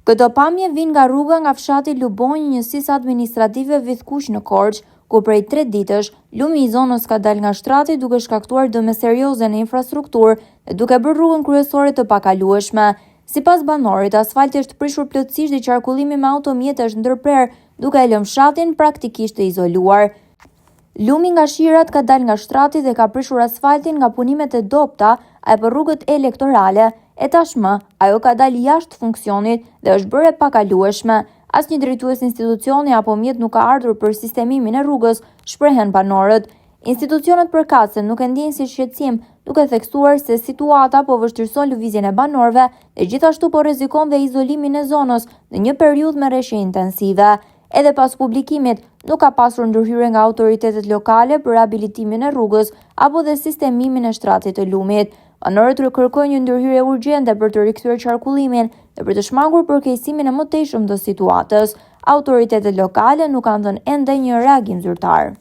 Këto pamje vijnë nga rruga nga fshati Lubonj, njësisë administrative Vidhkuq në Korçë, ku prej 3 ditësh lumi i zonës ka dalë nga shtrati duke shkaktuar dëme serioze në infrastrukturë dhe duke bërë rrugën kryesore të pakalueshme. Sipas banorit, asfalti është prishur plotësisht dhe qarkullimi me automjete është ndërprer, duke e lënë fshatin praktikisht të izoluar. Lumi nga shirat ka dalë nga shtrati dhe ka prishur asfaltin nga punimet e dobta e për rrugët elektorale, e tashmë ajo ka dalë jashtë funksionit dhe është bërë e pakalueshme. Asnjë drejtues institucioni apo mjet nuk ka ardhur për sistemimin e rrugës, shprehen banorët. Institucionet përkatëse nuk e ndjejnë si shqetësim, duke theksuar se situata po vështirëson lëvizjen e banorëve dhe gjithashtu po rrezikon dhe izolimin e zonës në një periudhë me rreshje intensive. Edhe pas publikimit, nuk ka pasur ndërhyrje nga autoritetet lokale për rihabilitimin e rrugës apo dhe sistemimin e shtratit të lumit. Banorët kërkojnë një ndërhyrje urgjente për të rikthyer qarkullimin dhe për të shmangur përkeqësimin e mëtejshëm të situatës. Autoritetet lokale nuk kanë dhënë ende një reagim zyrtar.